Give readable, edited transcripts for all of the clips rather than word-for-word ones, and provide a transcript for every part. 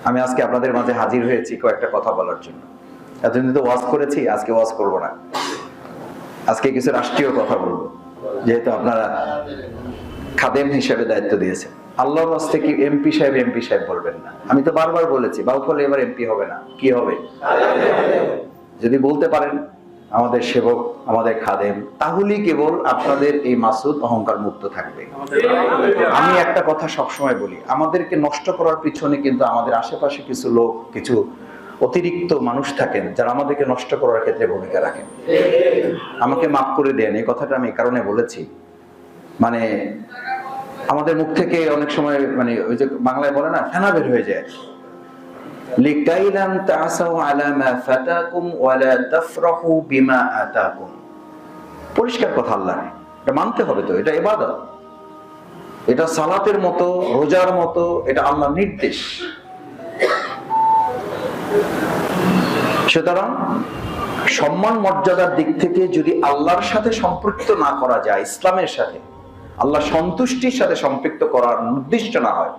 আমি আজকে আপনাদের মাঝে হাজির হয়েছি কয়েকটা কথা বলার জন্য। এতদিন তো ওয়াজ করেছি, আজকে ওয়াজ করব না। আজকে কিছু রাষ্ট্রীয় কথা বলবো, যেহেতু আপনারা খাদেম হিসেবে দায়িত্ব দিয়েছেন। আল্লাহর রাস্তে কি এমপি সাহেব বলবেন না। আমি তো বারবার বলেছি, বাউফল এবার এমপি হবে না, কি হবে? যদি বলতে পারেন আমাদের সেবক, আমাদের খাদেম, তাহলেই কেবল আপনাদের এই মাসুদ অহংকার মুক্ত থাকবে। আমি একটা কথা সবসময় বলি, আমাদেরকে নষ্ট করার পিছনে কিন্তু আমাদের আশেপাশে কিছু লোক, কিছু অতিরিক্ত মানুষ থাকেন যারা আমাদেরকে নষ্ট করার ক্ষেত্রে ভূমিকা রাখেন। আমাকে মাফ করে দেন, এই কথাটা আমি এই কারণে বলেছি, মানে আমাদের মুখ থেকে অনেক সময় মানে ওই যে বাংলায় বলে না, ফেনা বের হয়ে যায়। লিকাইলাম তাসাউ আলা মা ফাতাকুম ওয়ালা তাফরাহু বিমা আতাকুম। পরিষ্কার কথা আল্লাহ, এটা মানতে হবে তো, এটা ইবাদত, এটা সালাতের মতো, রোজার মতো, এটা আল্লাহর নির্দেশ। সুতরাং সম্মান মর্যাদার দিক থেকে যদি আল্লাহর সাথে সম্পৃক্ত না করা যায়, ইসলামের সাথে, আল্লাহ সন্তুষ্টির সাথে সম্পৃক্ত করার নির্দিষ্ট না হয়,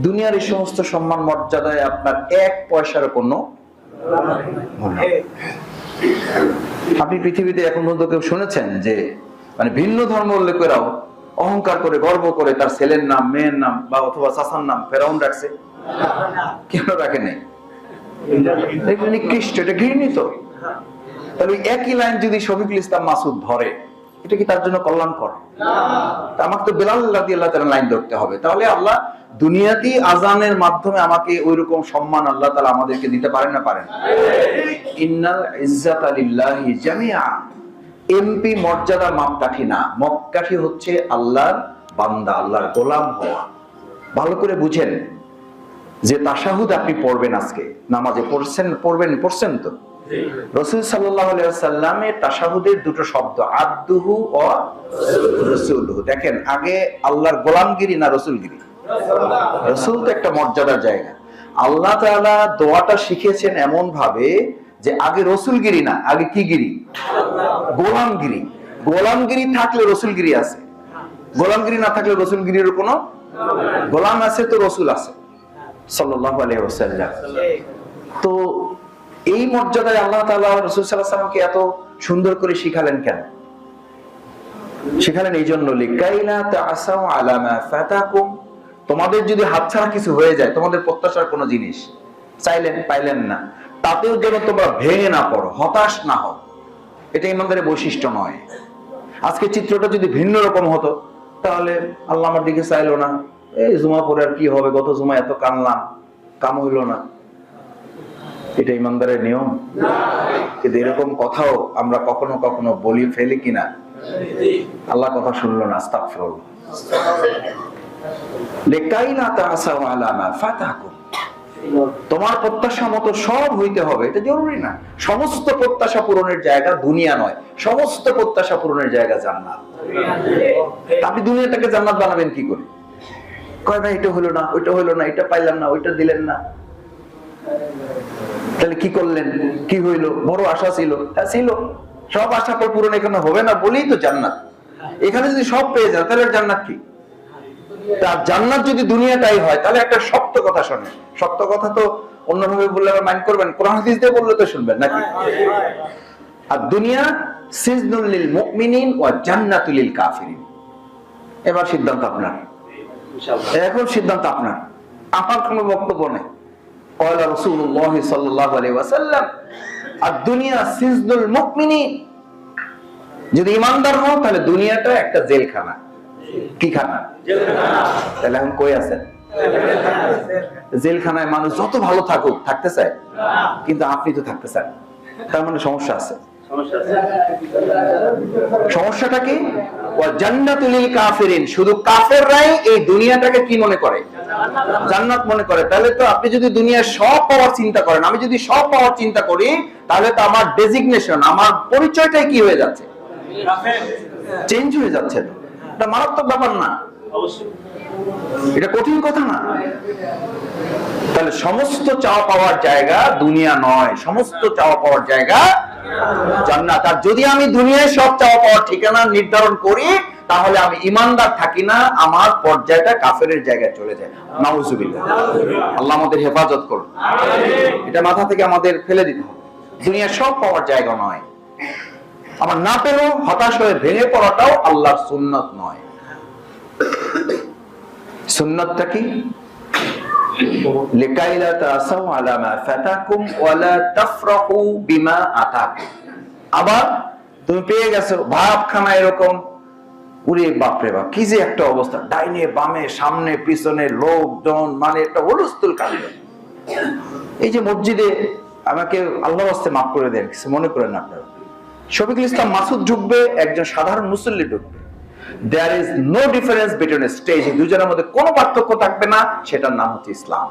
দুনিয়ার এই সমস্ত সম্মান মর্যাদায় আপনার এক পয়সার কোনো। আপনি পৃথিবীতে এখন পর্যন্ত কেউ শুনেছেন যে মানে ভিন্ন ধর্ম লোকেরাও অহংকার করে, গর্ব করে তার ছেলের নাম, মেয়ের নাম বা অথবা চাচার নাম ফেরাউন রাখছে? কেন রাখে নাই? নিকৃষ্ট, এটা ঘৃণিত। তাহলে একই লাইন যদি শফিকুল ইসলাম মাসুদ ধরে, এটা কি তার জন্য কল্যাণকর? আমাকে তো বেলাল রাদিয়াল্লাহু তাআলা লাইন ধরতে হবে। তাহলে আল্লাহ দুনিয়াতেই আজানের মাধ্যমে আমাকে ওইরকম সম্মান আল্লাহ তাআলা আমাদেরকে দিতে পারেন না? পারেন। ইন্নাল ইজ্জাতা লিল্লাহি জামিআ। এমপি মর্যাদা মাপকাঠি না, মাপকাঠি হচ্ছে আল্লাহর বান্দা, আল্লাহর গোলাম হওয়া। ভালো করে বুঝেন যে তাশাহুদ আপনি পড়বেন, আজকে নামাজে পড়ছেন তো? রাসূল সাল্লাল্লাহু আলাইহি ওয়াসাল্লামের তাশাহুদের দুটো শব্দ, আদুহু ও রাসূলুহু। দেখেন, আগে আল্লাহর গোলামগিরি না রাসূলগিরি? রাসূল তো একটা মর্যাদার জায়গা। আল্লাহ তাআলা দোয়াটা শিখিয়েছেন এমন ভাবে যে আগে রাসূলগিরি না, আগে কি গিরি? গোলামগিরি। গোলামগিরি থাকলে রাসূলগিরি আছে, গোলামগিরি না থাকলে রাসূলগিরির কোনো গোলাম আছে তো রাসূল আছে সাল্লাল্লাহু আলাইহি ওয়াসাল্লাম। তো এই মর্যাদায় আল্লাহ তাআলা রাসূল সাল্লাল্লাহু আলাইহি ওয়াসাল্লামকে এত সুন্দর করে শিখালেন কেন? শিখালেন এই জন্য, লিকাইলা তাসাউ আলা মা ফাতাকুম। তোমাদের যদি হাতছাড়া কিছু হয়ে যায়, তোমাদের প্রত্যাশার কোনো জিনিস চাইলেন, পাইলেন না, তাতেও যেন তোমরা ভেঙে না পড়ো, হতাশ না হও। এটা ইমানদারের বৈশিষ্ট্য নয়। আজকে চিত্রটা যদি ভিন্ন রকম হতো, তাহলে আল্লাহ আমার দিকে চাইলো না, এই জুমা পরে আর কি হবে, গত জুমা এত কানলাম, কাম হইল না। এটা ইমানদারের নিয়ম? কিন্তু এরকম কথাও আমরা কখনো কখনো বলি, ফেলি কিনা? আল্লাহ কথা শুনলো না, আস্তাগফিরুল্লাহ। লিকাইলা তাসাউ আলা মা ফাতাকুম। তোমার প্রত্যাশা মতো সব হইতে হবে এটা জরুরি না। সমস্ত প্রত্যাশা পূরণের জায়গা দুনিয়া নয়, সমস্ত প্রত্যাশা পূরণের জায়গা জান্নাত। আপনি দুনিয়াটাকে জান্নাত বানাবেন কি করে? কয় ভাই, এটা হলো না, ওইটা হলো না, এটা পাইলাম না, ওইটা দিলেন না, তাহলে কি করলেন? কি হইলো? বড় আশা ছিল, হ্যাঁ ছিল, সব আশা পূরণ এখানে হবে না বলেই তো জান্নাত। এখানে যদি সব পেয়ে যান তাহলে জান্নাত কি? তার জান্নাত যদি দুনিয়াটাই হয়, তাহলে একটা শক্ত কথা শোনেন। শক্ত কথা তো অন্যভাবে বললে আবার মাইন্ড করবেন, কোরআন হাদিস দিয়ে বললে তো শুনবেন নাকি? আর দুনিয়া সিজনুল লিল মুমিনিন ওয়া জান্নাতুল লিল কাফিরিন। এবার সিদ্ধান্ত আপনার, এখন সিদ্ধান্ত আপনার, আমার কোনো বক্তব্য নেই। ক্বালা রাসূলুল্লাহ সাল্লাল্লাহু আলাইহি ওয়াসাল্লাম, আদ-দুনিয়া সিজনুল মুমিনিন। যদি ইমানদার হও তাহলে দুনিয়াটা একটা জেলখানা। কি খানা? জেলখানা। তাহলে এখন কই আছেন? জেলখানায় মানুষ যত ভালো থাকুক, থাকতে চায়, কিন্তু আপনি তো থাকতে চান, তার মানে সমস্যা আছে। সমস্যাটা কি? ওয়া জান্নাতুল লিল কাফিরিন। শুধু কাফেররাই এই দুনিয়াটাকে কি মনে করে? জান্নাত মনে করে। তাহলে তো আপনি যদি দুনিয়ার সব পাওয়ার চিন্তা করেন, আমি যদি সব পাওয়ার চিন্তা করি, তাহলে তো আমার ডেজিগনেশন, আমার পরিচয়টাই কি হয়ে যাচ্ছে? চেঞ্জ হয়ে যাচ্ছে। তো এটা মারাত্মক ব্যাপার না? এটা কঠিন কথা না? তাহলে সমস্ত চাওয়া পাওয়ার জায়গা দুনিয়া নয়, সমস্ত চাওয়া পাওয়ার জায়গা জান্নাত। আর যদি আমি দুনিয়ায় সব চাওয়া পাওয়ার ঠিকানা নির্ধারণ করি, তাহলে আমি ইমানদার থাকি না, আমার পর্যায়টা কাফেরের জায়গায় চলে যায়। নাউজুবিল্লাহ, আল্লাহ আমাদের হেফাজত করুন। এটা মাথা থেকে আমাদের ফেলে দিতে হবে। দুনিয়া সব পাওয়ার জায়গা নয়। আমার না পেলেও হতাশ হয়ে ভেঙে পড়াটাও আল্লাহর সুন্নাত নয়। সুন্নাতটা কি? লিকাইলা তাসাউ আলা মা ফাতাকুম ওয়া লা তাফরাহু বিমা আতাকুম। আবার তুমি পেয়ে গেছো ভাবখানা এরকম, উরে বাপরে বাপ কি যে একটা অবস্থা, ডাইনে বামে সামনে পিছনে লোকজন, মানে একটা হুলস্থুল কাণ্ড। এই যে মসজিদে, আমাকে আল্লাহর রাস্তায় মাফ করে দেন, কিছু মনে করেন না আপনারা, শফিকুল ইসলাম মাসুদ ঢুকবে, একজন সাধারণ মুসল্লি ঢুকবে, there is no difference between a stage, এই দুজনের মধ্যে কোনো পার্থক্য থাকবে না, সেটার নাম হচ্ছে ইসলাম।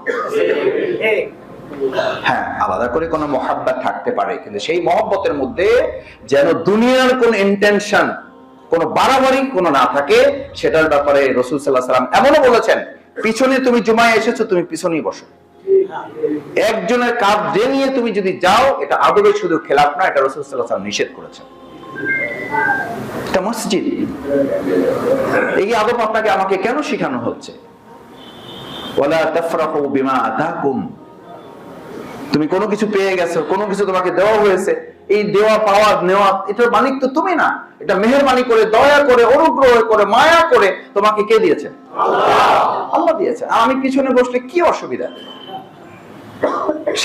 হ্যাঁ, আলাদা করে কোনো মহাব্বত থাকতে পারে, কিন্তু সেই মহব্বতের মধ্যে যেন দুনিয়ার কোন ইন্টেনশন, কোন বাড়াবাড়ি কোনো না থাকে, সেটার ব্যাপারে রাসূল সাল্লাল্লাহু আলাইহি ওয়াসাল্লাম এমনও বলেছেন, পিছনে তুমি জুমায় এসেছো, তুমি পিছনেই বসো। একজনের কাঁধ নিয়ে তুমি যদি যাও, এটা আদবে শুধু খেলাফ না, এটা রাসূল সাল্লাল্লাহু আলাইহি ওয়াসাল্লাম নিষেধ করেছেন। এটা মসজিদ, এই আদব আপনাকে আমাকে কেন শেখানো হচ্ছে? ওয়ালা তাফরাহু বিমা আতাকুম, তুমি কোনো কিছু পেয়ে গেছো, কোনো কিছু তোমাকে দেওয়া হয়েছে, এই দেওয়া পাওয়া নেওয়া, এটার মালিক তো তুমি না, এটা মেহেরবানি করে, দয়া করে, অনুগ্রহ করে, মায়া করে তোমাকে কে দিয়েছেন? আল্লাহ দিয়েছে। আমি পিছনে বসলে কি অসুবিধা?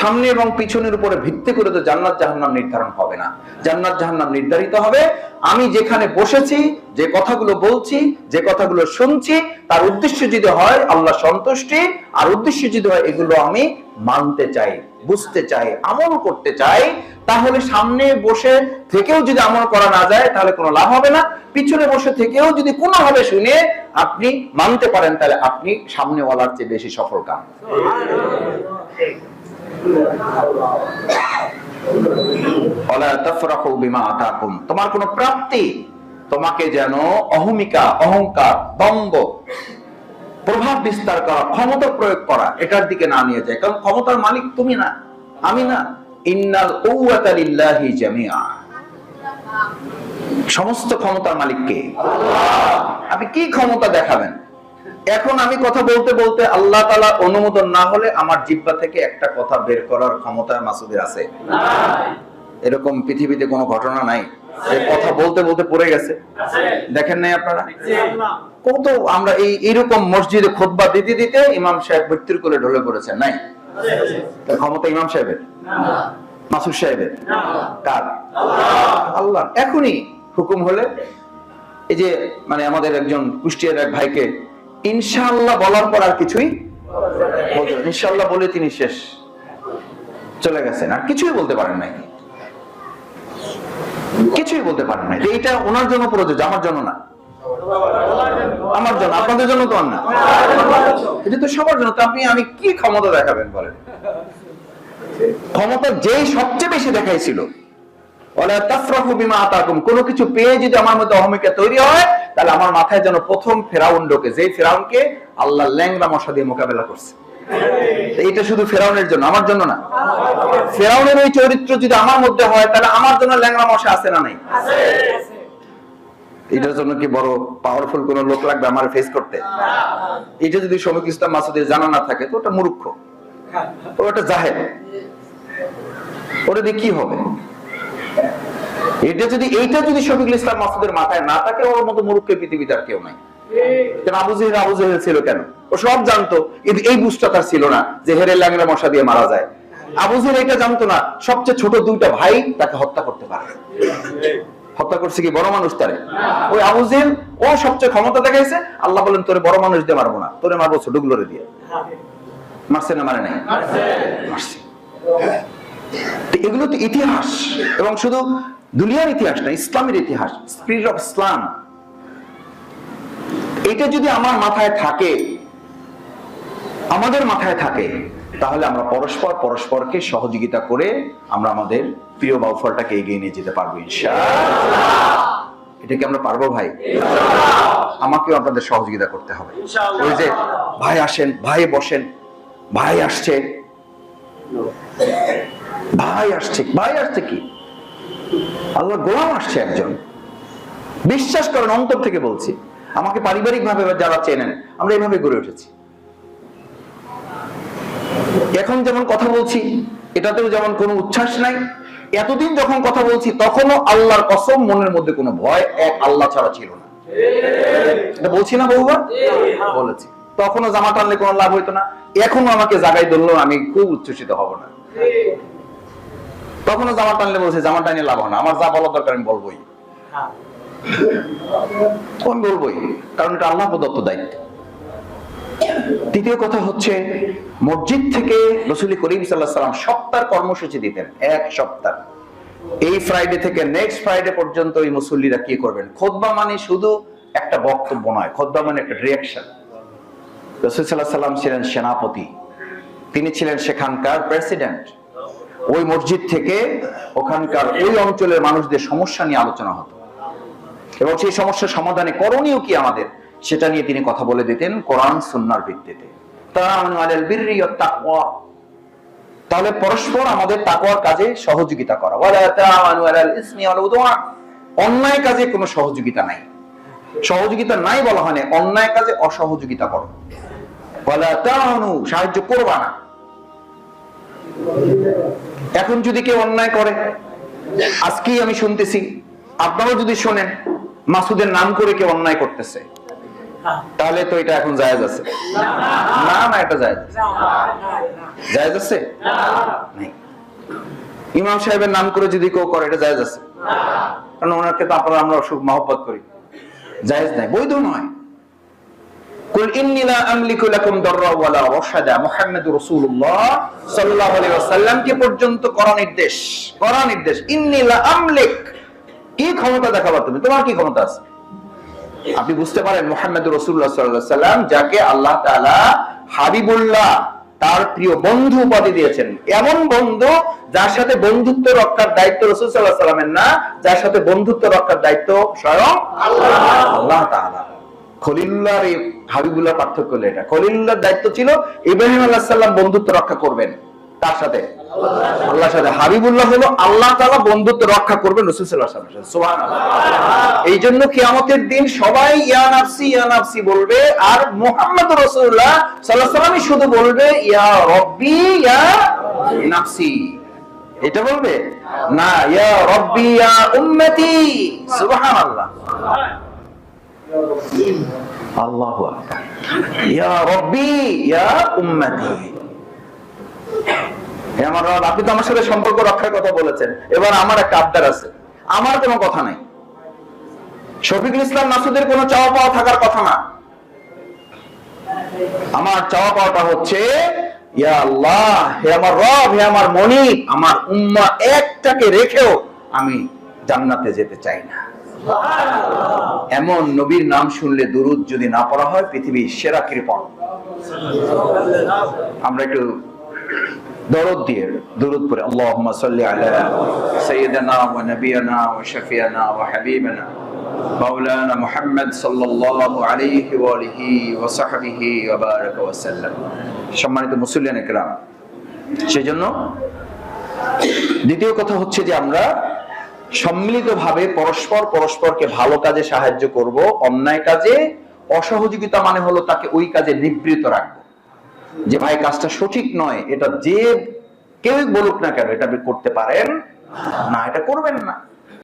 সামনে এবং পিছনের উপরে ভিত্তি করে তো জান্নাত জাহান্নাম নির্ধারণ হবে না। জান্নাত জাহান্নাম নির্ধারিত হবে আমি যেখানে বসেছি, যে কথাগুলো বলছি, যে কথাগুলো শুনছি, তার উদ্দেশ্য যদি হয় আল্লাহ সন্তুষ্টি, আর উদ্দেশ্য যদি হয় এগুলো আমি মানতে চাই, বুঝতে চাই, আমল করতে চাই, তাহলে সামনে বসে থেকেও যদি আমল করা না যায় তাহলে কোনো লাভ হবে না। পিছনে বসে থেকেও যদি কোনোভাবে শুনে আপনি মানতে পারেন, তাহলে আপনি সামনেওয়ালার চেয়ে বেশি সফল কাম। তোমার কোন প্রাপ্তি তোমাকে যেন অহমিকা, অহংকার, দম্ভ, প্রভাব বিস্তার করা, ক্ষমতা প্রয়োগ করা, এটার দিকে না নিয়ে যায়। কারণ ক্ষমতার মালিক তুমি না, আমি না। ইন্নাল কুওয়াতা লিল্লাহি জামিআ, সমস্ত ক্ষমতার মালিক কে? আল্লাহ। আপনি কি ক্ষমতা দেখাবেন? এখন আমি কথা বলতে বলতে আল্লাহ তাআলা অনুমোদন না হলে আমার জিহ্বা থেকে একটা কথা বের করার ক্ষমতা মাসুদের আছে? নাই। এরকম পৃথিবীতে কোনো ঘটনা নাই যে কথা বলতে বলতে পড়ে গেছে? আছে। দেখেন নাই আপনারা? কত আমরা এইরকম মসজিদে খুতবা দিতে দিতে ইমাম সাহেব মৃত্যুর কোলে ঢলে পড়েছেন, নাই? তার ক্ষমতা ইমাম সাহেবের না, মাসুদ সাহেবের না, কার? আল্লাহ। এখনই হুকুম হলে, এই যে মানে আমাদের একজন কুষ্টিয়ার এক ভাইকে ইনশাআল্লাহ বলার পর আর কিছুই বলতে, ইনশাআল্লাহ বলে তিনি শেষ, চলে গেছেন, আর কিছুই বলতে পারেন নাই, কিছুই বলতে পারেন নাই। এইটা ওনার জন্য প্রযোজ্য, আমার জন্য না, আমার জন্য, আপনাদের জন্য তো না, এটা তো সবার জন্য। তো আমি কি ক্ষমতা দেখাবেন বলেন? ক্ষমতা যেই সবচেয়ে বেশি দেখাইছিল, ওয়ালা তাফরাহু বিমা আতাকুম, কোনো কিছু পেয়ে যদি আমার মধ্যে অহমিকা তৈরি হয়, তাহলে আমার মাথায় যেন প্রথম ফেরাউন ঢোকে, যেই ফেরাউনকে আল্লাহ ল্যাংড়া মশা দিয়ে মোকাবেলা করছে। এইটা শুধু ফেরাউনের জন্য, আমার জন্য না। ফেরাউনের ওই চরিত্র যদি আমার মধ্যে হয়, তাহলে আমার জন্য ল্যাংড়া মশা আছে না নাই? এটার জন্য কি বড় পাওয়ারফুল কোন লোক লাগবে আমার ফেস করতে? এটা যদি শফিকুল ইসলাম মাসুদের জানা না থাকে, তো ওটা মূর্খ, ওটা জাহেল, ওটা দিয়ে কি হবে? এইটা যদি শফিকুল ইসলাম মাসুদের মাথায় না থাকে, ওর মতো মূর্খ পৃথিবীতে আর কেউ নাই। আবু জেহেল ছিল কেন? ও সব জানতো, কিন্তু এই বুঝটা তার ছিল না যে হেরে ল্যাংড়া মশা দিয়ে মারা যায়। আবু জেহেল এটা জানতো না সবচেয়ে ছোট দুইটা ভাই তাকে হত্যা করতে পারে। হত্যা করছে কি বড় মানুষ তারে? ওই আবু জেহেল, ও সবচেয়ে ক্ষমতা দেখাইছে। আল্লাহ বলেন তোরে বড় মানুষ দিয়ে মারবো না, তোরে মারবো ছোটগুলোরে দিয়ে। মারছে না মারে নাই? মারছে। এগুলো তো ইতিহাস, এবং শুধু দুনিয়ার ইতিহাস না, ইসলামের ইতিহাস, স্পিরিট অফ ইসলাম। এটা যদি আমার মাথায় থাকে, আমাদের মাথায় থাকে, তাহলে আমরা পরস্পরকে সহযোগিতা করে আমরা আমাদের প্রিয় বাউফলটাকে এগিয়ে নিয়ে যেতে পারবো ইনশাআল্লাহ। এটা কি আমরা পারবো ভাই? আমাকেও আপনাদের সহযোগিতা করতে হবে। ওই যে ভাই আসেন, ভাই বসেন, ভাই আসছে, ভাই আসছে, ভাই আসছে কি? আল্লাহ গোলাম আসছে একজন, বিশ্বাস করেন, অন্তর থেকে বলছি। আমাকে পারিবারিক ভাবে যারা চেনেন, আমরা এইভাবে গড়ে উঠেছি। এখন যেমন কথা বলছি, এটাতেও যেমন কোনো উচ্ছ্বাস নাই। এতদিন যখন কথা বলছি তখনও আল্লাহর কসম মনের মধ্যে কোনো ভয় এক আল্লাহ ছাড়া ছিল না। এটা বলছি না বহুবার? বলেছি। তখনও জামা টানলে কোনো লাভ হইতো না, এখনো আমাকে জাগাই ধরলো আমি খুব উচ্ছ্বসিত হব না। তখনও জামা টানলে বলছে জামা টানে লাভ হয় না, আমার যা বলা দরকার আমি বলবোই, আমি বলবোই, কারণ এটা আল্লাহ প্রদত্ত দায়িত্ব। দ্বিতীয় কথা হচ্ছে, মসজিদ থেকে রাসূল করিম সাল্লাল্লাহু আলাইহি ওয়াসাল্লাম সপ্তাহের কর্মসূচি দিতেন, এক সপ্তাহ। এই ফ্রাইডে থেকে নেক্সট ফ্রাইডে পর্যন্ত এই মুসল্লিরা কি করবেন। খুতবা মানে শুধু একটা বক্তব্য নয়, খুতবা মানে একটা রিঅ্যাকশন। রাসূল সাল্লাল্লাহু আলাইহি ওয়াসাল্লাম ছিলেন সেনাপতি, তিনি ছিলেন সেখানকার প্রেসিডেন্ট। ওই মসজিদ থেকে ওখানকার ওই অঞ্চলের মানুষদের সমস্যা নিয়ে আলোচনা হতো এবং সেই সমস্যার সমাধানে করণীয় কি আমাদের, সেটা নিয়ে তিনি কথা বলে দিতেন কোরআন সুন্নাহর ভিত্তিতে। তাআওয়ানু আলাল বিররি ওয়াত তাকওয়া, তাহলে পরস্পর আমাদের তাকওয়ার কাজে সহযোগিতা করা। ওয়ালা তাআওয়ানু আলাল ইসমি ওয়াল উদওয়ান, অন্যায় কাজে কোনো সহযোগিতা নাই। সহযোগিতা নাই বলা হয় না, অন্যায় কাজে অসহযোগিতা করো। ওয়ালা তাআওয়ানু, সাহায্য করবা না। এখন যদি কেউ অন্যায় করে, আজকেই আমি শুনতেছি, আপনারাও যদি শোনেন, মাসুদের নাম করে কেউ অন্যায় করতেছে, তাহলে তো এটা এখন জায়েজ আছে? না না, এটা জায়েজ আছে? জায়েজ আছে? নাই। ইমাম সাহেবের নাম করে যদি কেউ করে, এটা জায়েজ আছে? কারণ ওনাকে তো আপনারা আমরা সুখ মহব্বত করি, জায়েজ নাই, বৈধ নয়। কুল ইন্নী লা আমলিকু লাকুম দাররা ওয়ালা রাশাদা, মুহাম্মাদুর রাসূলুল্লাহ সাল্লাল্লাহু আলাইহি ওয়াসাল্লাম কে পর্যন্ত করা নির্দেশ, করা নির্দেশ। ইন্নী লা আমলিক, কি ক্ষমতা দেখাবা তুমি, তোমার কি ক্ষমতা আছে? আপনি বুঝতে পারেন মুহাম্মাদুর রাসূলুল্লাহ সাল্লাল্লাহু আলাইহি ওয়াসাল্লাম, যাকে আল্লাহ তাআলা হাবিবুল্লাহ, তার প্রিয় বন্ধু উপাধি দিয়েছেন। এমন বন্ধু যার সাথে বন্ধুত্ব রক্ষার দায়িত্ব রাসূল সাল্লাল্লাহু আলাইহি ওয়াসাল্লামের না, যার সাথে বন্ধুত্ব রক্ষার দায়িত্ব স্বয়ং আল্লাহ তাআলা। খলিলুল্লাহ আর হাবিবুল্লাহ পার্থক্য হলো এটা। খলিলুল্লাহর দায়িত্ব ছিল ইব্রাহিম আলাইহিস সালাম বন্ধুত্ব রক্ষা করবেন, তার সাথে আল্লাহর সাথে। হাবিবুল্লাহ হলো আল্লাহ তাআলা বন্ধুত্ব রক্ষা করবেন রাসূল সাল্লাল্লাহু আলাইহি ওয়াসাল্লামের সাথে। সুবহানাল্লাহ। এইজন্য কিয়ামতের দিন সবাই ইয়া নাফসি ইয়া নাফসি বলবে, আর মুহাম্মদুর রাসূলুল্লাহ সাল্লাল্লাহু আলাইহি ওয়াসাল্লাম শুধু বলবে ইয়া রব্বি ইয়া নাফসি। এটা বলবে না, ইয়া রব্বি ইয়া উম্মতি। সুবহানাল্লাহ, আল্লাহু আকবার। ইয়া রব্বি ইয়া উম্মতি। আমার রব, আপনি তো আমার সাথে সম্পর্ক রক্ষার কথা বলেছেন, এবার আমার একটা আবদার আছে। আমার কোনো কথা নাই, শফিকুল ইসলাম মাসুদের কোনো চাওয়া পাওয়া থাকার কথা না। আমার চাওয়া পাওয়াটা হচ্ছে, ইয়া আল্লাহ, হে আমার রব, হে আমার মনিব, আমার উম্মাহ একটাকে রেখেও আমি জান্নাতে যেতে চাই না। এমন নবীর নাম শুনলে দুরূদ যদি না পড়া হয়, পৃথিবীর সেরা কৃপণ। আমরা একটু দরদ দিয়ে দুরূদ পড়ে, আল্লাহুম্মা সাল্লি আলা সাইয়্যিদিনা ওয়া নাবিয়িনা ওয়া শাফিয়িনা ওয়া হাবিবিনা মাওলানা মুহাম্মদ সাল্লাল্লাহু আলাইহি ওয়া আলিহি ওয়া সাহবিহি ওয়া বারাকা ওয়া সাল্লাম। সম্মানিত মুসল্লিয়ানে কেরাম, সেজন্য দ্বিতীয় কথা হচ্ছে যে আমরা সম্মিলিতভাবে পরস্পরকে ভালো কাজে সাহায্য করব, অন্যায় কাজে অসহযোগিতা মানে হলো তাকে ওই কাজে নিবৃত্ত রাখবো। যে ভাই কাজটা সঠিক নয়, এটা যে কেউ বলুক না কেন, এটা আপনি করতে পারেন না, এটা করবেন না।